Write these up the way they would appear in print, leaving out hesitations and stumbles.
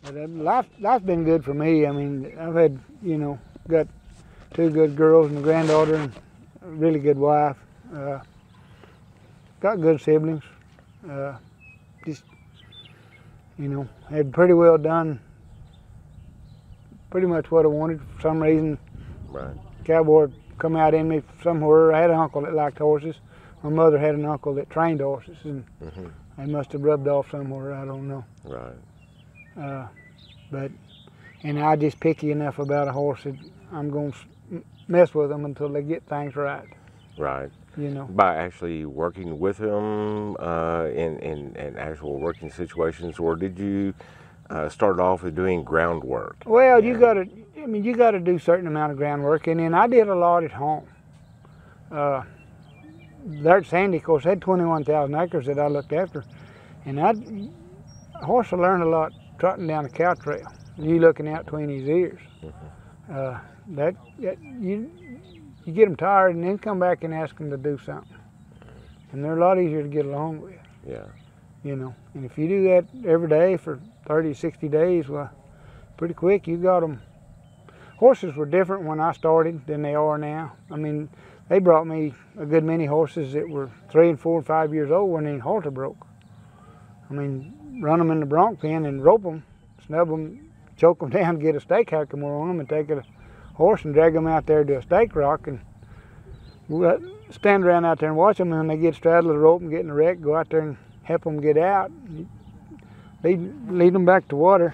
But life's been good for me. I mean, I've had, got 2 good girls and a granddaughter and a really good wife. Got good siblings. Just, had pretty well done pretty much what I wanted. For some reason, Right. cowboy come out in me somewhere. I had an uncle that liked horses. My mother had an uncle that trained horses, and they must have rubbed off somewhere. I don't know. Right. And I just picky enough about a horse that I'm going to mess with them until they get things right. Right. You know. By actually working with him in actual working situations, or did you start off with doing groundwork? Well, you got to do a certain amount of groundwork, and then I did a lot at home. There at Sandy, of course, had 21,000 acres that I looked after, and a horse will learn a lot trotting down a cow trail. You looking out between his ears. You get them tired and then come back and ask them to do something, and they're a lot easier to get along with. Yeah. And if you do that every day for 30, 60 days, well, pretty quick you got them. Horses were different when I started than they are now. I mean, they brought me a good many horses that were 3 and 4 and 5 years old when the halter broke. I mean, run them in the bronc pen and rope them, snub them, choke them down, get a stake hackamore on them, and take a horse and drag them out there to a stake rock, and stand around out there and watch them. And when they get straddled the rope and get in a wreck, go out there and help them get out. Lead them back to water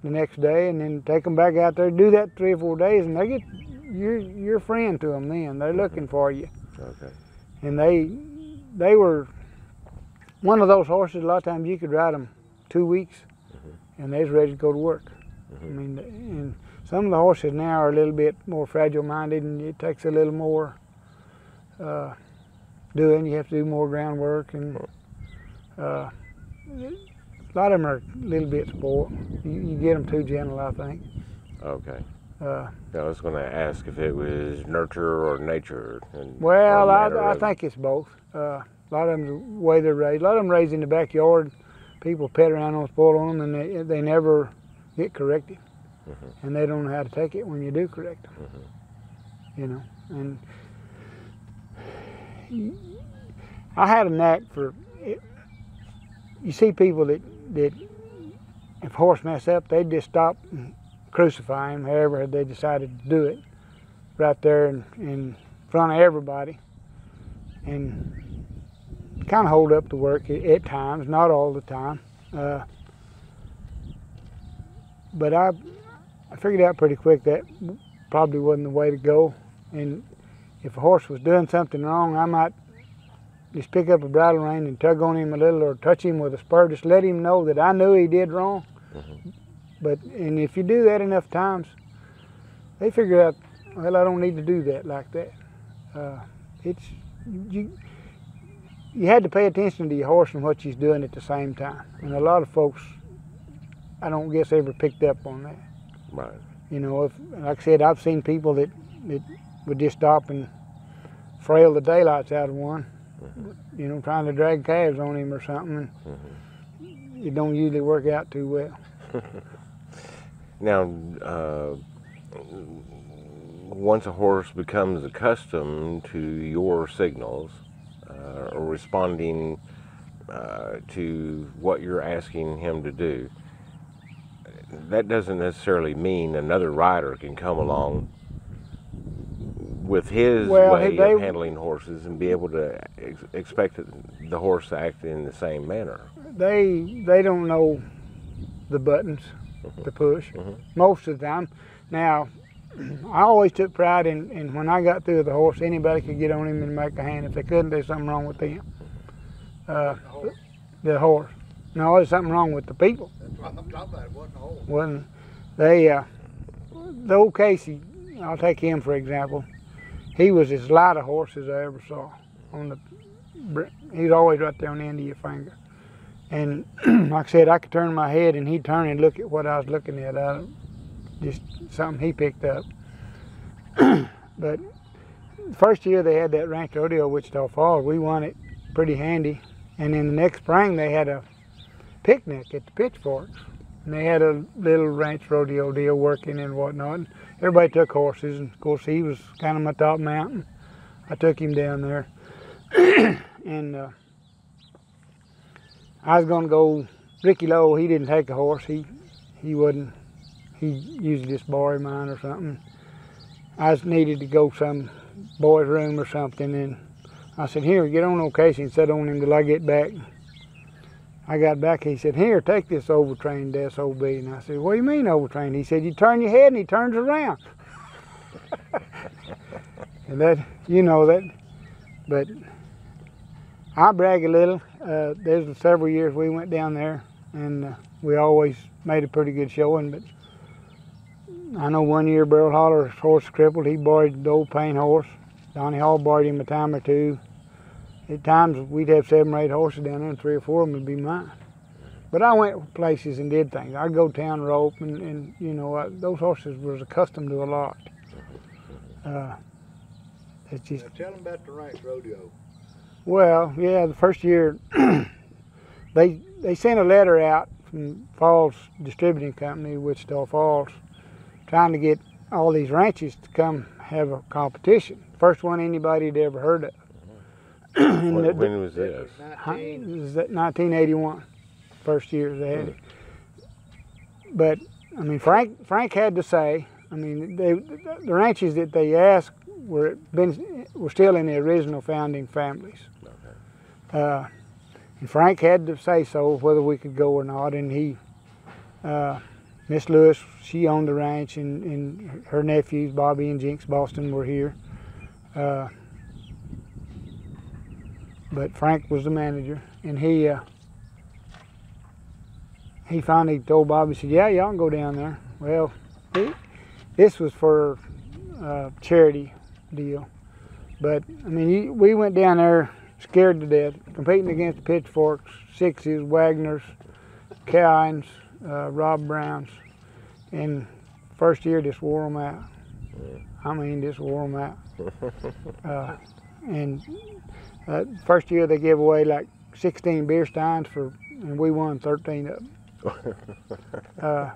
the next day, and then take them back out there. Do that 3 or 4 days, and they get you're a friend to them. Then they're looking for you. Okay. And they were one of those horses. A lot of times you could ride them 2 weeks, and they was ready to go to work. I mean, and some of the horses now are a little bit more fragile-minded, and it takes a little more doing. You have to do more groundwork, and a lot of them are a little bit spoiled. You get them too gentle, I think. Okay. I was going to ask if it was nurture or nature. Well, I think it's both. A lot of them, the way they're raised. A lot of them raised in the backyard. People pet around on, spoil on them, and they never get corrected. And they don't know how to take it when you do correct them. And I had a knack for it. You see people that if a horse mess up, they just stop and crucify him, however they decided to do it, right there in front of everybody, and kind of hold up the work at times, not all the time. But I figured out pretty quick that probably wasn't the way to go. And if a horse was doing something wrong, I might just pick up a bridle rein and tug on him a little, or touch him with a spur, just let him know that I knew he did wrong. And if you do that enough times, they figure out, well, I don't need to do that like that. You had to pay attention to your horse and what she's doing at the same time. And a lot of folks, I don't guess, ever picked up on that. Right. Like I said, I've seen people that would just stop and frail the daylights out of one, trying to drag calves on him or something. And it don't usually work out too well. Now, once a horse becomes accustomed to your signals or responding to what you're asking him to do, that doesn't necessarily mean another rider can come along with his way of handling horses and be able to expect the horse to act in the same manner. They don't know the buttons to push most of the time. Now, I always took pride in when I got through with the horse, anybody could get on him and make a hand. If they couldn't, there's something wrong with them. The horse. No, there's something wrong with the people. That's what I'm talking about. It wasn't a horse. Wasn't they? The old Casey, I'll take him for example. He was as light a horse as I ever saw. He's always right there on the end of your finger. And like I said, I could turn my head and he'd turn and look at what I was looking at. Just something he picked up. But the first year they had that ranch rodeo, Wichita Falls, we won it pretty handy. And then the next spring they had a picnic at the Pitchforks. and they had a little ranch rodeo deal working and whatnot. And everybody took horses, and of course he was kind of my top mountain. I took him down there, and I was going to go. Ricky Lowe, he didn't take a horse. He wouldn't. He usually just borrowed mine or something. I just needed to go some boy's room or something, and I said, "Here, get on old Casey and sit on him till I get back." I got back. He said, "Here, take this overtrained SOB." And I said, "What do you mean overtrained?" He said, "You turn your head and he turns around." And that, you know that, but I brag a little. There's several years we went down there, and we always made a pretty good showing. But I know one year Burl Holler's horse crippled. He borrowed the old Payne horse. Donnie Hall borrowed him a time or two. At times we'd have 7 or 8 horses down there, and 3 or 4 of them would be mine. But I went places and did things. I'd go town rope, and you know, those horses was accustomed to a lot. It's just. Now tell them about the ranch rodeo. Well, yeah, the first year they sent a letter out from Falls Distributing Company, Wichita Falls, trying to get all these ranches to come have a competition. First one anybody had ever heard of. When was this? It was 1981, first year they had it. But I mean, Frank had to say. I mean, the ranches that they asked were still in the original founding families. Okay. And Frank had to say so whether we could go or not. And he, Miss Lewis, she owned the ranch, and her nephews Bobby and Jinx Boston were here. But Frank was the manager, and he finally told Bobby, he said, "Yeah, y'all can go down there." Well, this was for a charity deal, but I mean, we went down there scared to death, competing against the Pitchforks, Sixes, Wagners, Cowens, Rob Browns, and first year just wore them out. I mean, just wore them out. And first year they gave away like 16 beer steins and we won 13 of them.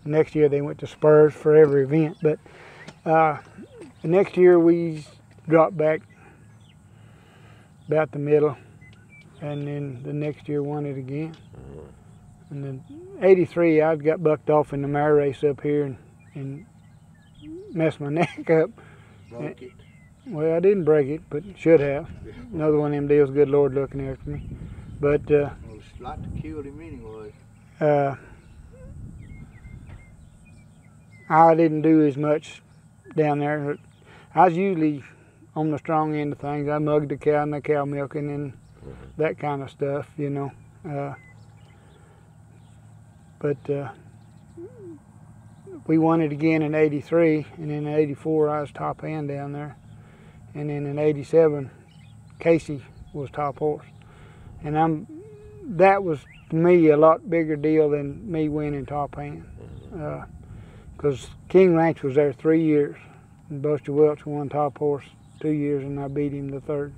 Next year they went to Spurs for every event, but the next year we dropped back about the middle, and then the next year won it again. And then '83 I got bucked off in the mare race up here and messed my neck up. Broke it. Well, I didn't break it, but should have. Another one of them deals, good Lord looking after me. But Well, it's like to kill him anyway. I didn't do as much down there. I was usually on the strong end of things. I mugged the cow and the cow milking and that kind of stuff, you know. But we won it again in '83, and then in '84 I was top hand down there. And then in '87, Casey was top horse. And that was, to me, a lot bigger deal than me winning top hand. Because King Ranch was there 3 years, and Buster Welch won top horse 2 years, and I beat him the 3rd.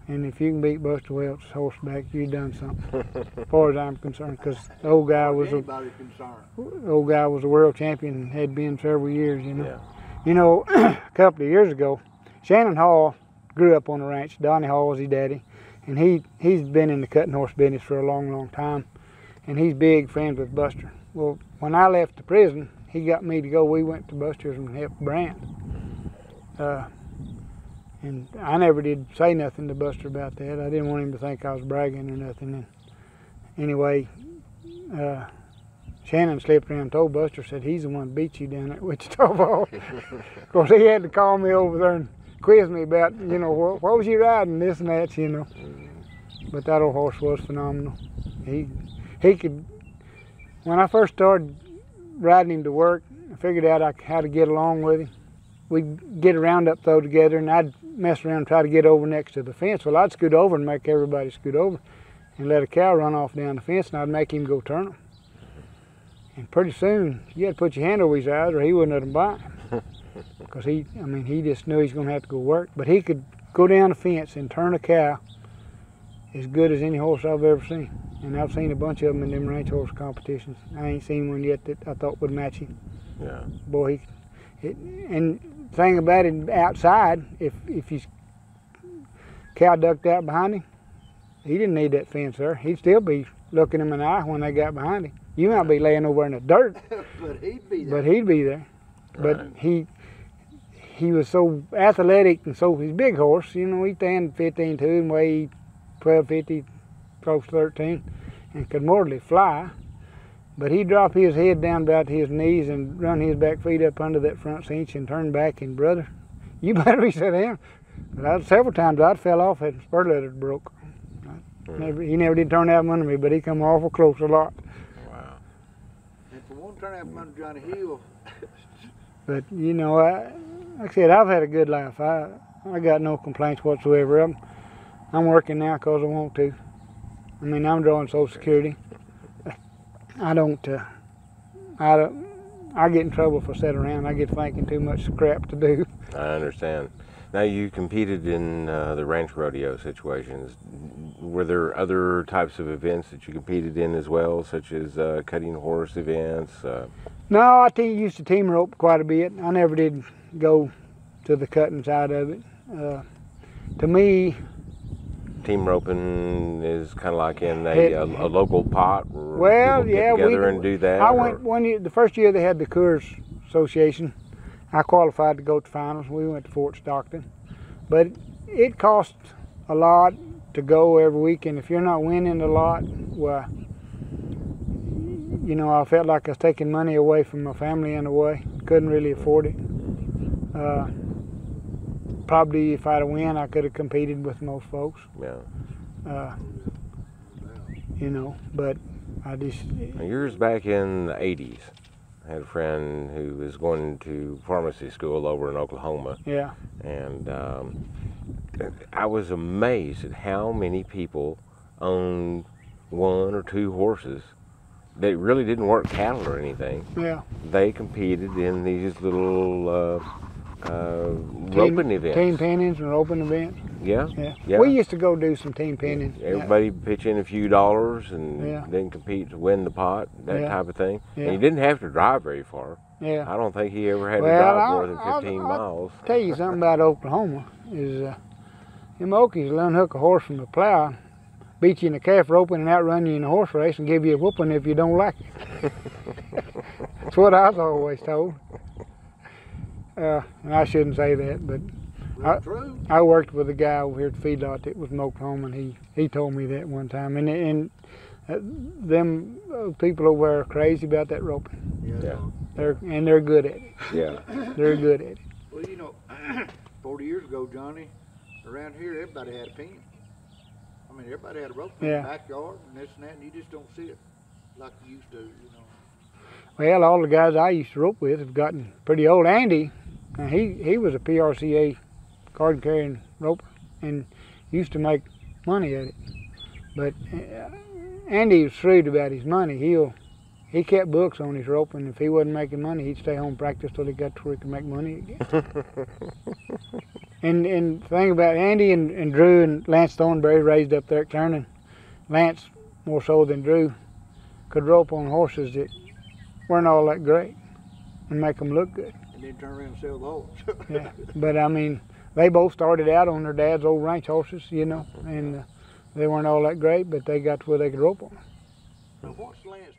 And if you can beat Buster Welch horseback, you've done something, as far as I'm concerned. Because the old guy was a world champion and had been several years, you know. Yeah. You know, a couple of years ago, Shannon Hall grew up on the ranch. Donnie Hall was his daddy, and he's been in the cutting horse business for a long, long time, and he's big friends with Buster. Well, when I left the prison, he got me to go. We went to Buster's and helped Brand. And I never did say nothing to Buster about that. I didn't want him to think I was bragging or nothing. And anyway, Shannon slipped around and told Buster, said he's the one that beat you down at Wichita Falls. Of course, he had to call me over there and quiz me about, you know, what was you riding, this and that, you know. But that old horse was phenomenal. He could, when I first started riding him to work, I figured out how to get along with him. We'd get a roundup throw together, and I'd mess around and try to get over next to the fence. Well, I'd scoot over and make everybody scoot over and let a cow run off down the fence, and I'd make him go turn them. And pretty soon, you had to put your hand over his eyes or he wouldn't let him buy him. Because he just knew he was going to have to go work. But he could go down the fence and turn a cow as good as any horse I've ever seen. And I've seen a bunch of them in them ranch horse competitions. I ain't seen one yet that I thought would match him. Yeah. Boy, and the thing about it, outside, if he's cow ducked out behind him, he didn't need that fence there. He'd still be looking him in the eye when they got behind him. You might be laying over in the dirt, But he'd be there. but he'd be there. Right. But he was so athletic, and so he's a big horse. You know, he stand 15'2" and weigh 1250, close to 13, and could mortally fly. But he'd drop his head down about to his knees and run his back feet up under that front cinch and turn back, and brother, you better be set down. But several times I fell off and spur leathers broke. He never did turn out from under me, but he come awful close a lot. Wow. And for one turn out from under Johnny Hill, But you know, like I said, I've had a good life. I got no complaints whatsoever. I'm working now because I want to. I mean, I'm drawing Social Security. I get in trouble for sitting around. I get thinking too much crap to do. I understand. Now, you competed in the ranch rodeo situations. Were there other types of events that you competed in as well, such as cutting horse events? No, I used to team rope quite a bit. I never did go to the cutting side of it. To me, Team roping is kind of like in a local pot where well, people get yeah, together and do that? I went one year. The first year they had the Coors Association, I qualified to go to finals. We went to Fort Stockton, but it cost a lot to go every week, and if you're not winning a lot, well, you know, I felt like I was taking money away from my family in a way. Couldn't really afford it. Probably if I'd have won, I could have competed with most folks. Yeah. You know, but I just. Now, yours back in the 80s. I had a friend who was going to pharmacy school over in Oklahoma. Yeah. And I was amazed at how many people owned one or two horses that really didn't work cattle or anything. Yeah. They competed in these little roping events. Team pennings and roping events. Yeah. Yeah. Yeah. We used to go do some team penning. Everybody pitch in a few dollars and Yeah. then compete to win the pot, that Yeah. type of thing. Yeah. And you didn't have to drive very far. Yeah. I don't think he ever had Well, to drive I'll- more than 15 I'll miles. Tell you something about Oklahoma is them Okies will unhook a horse from the plow, beat you in the calf roping and outrun you in a horse race and give you a whooping if you don't like it. That's what I was always told. And I shouldn't say that, but well, true. I worked with a guy over here at the feedlot that was from Oklahoma, and he told me that one time. And them people over there are crazy about that roping. Yeah. They're good at it. Yeah. They're good at it. Well, you know, 40 years ago, Johnny, around here, everybody had a pen. I mean, everybody had a rope in Yeah. the backyard and this and that, and you just don't see it like you used to, you know. Well, all the guys I used to rope with have gotten pretty old. Andy, he was a PRCA card carrying roper and used to make money at it. But Andy was shrewd about his money. He kept books on his rope, and if he wasn't making money, he'd stay home and practice till he got to where he could make money again. And the thing about Andy and Drew and Lance Thornberry raised up there at Turning, Lance more so than Drew could rope on horses that weren't all that great and make them look good. And then turn around and sell the horse. Yeah, but I mean, they both started out on their dad's old ranch horses, you know, and they weren't all that great, but they got to where they could rope on them. Now, what's Lance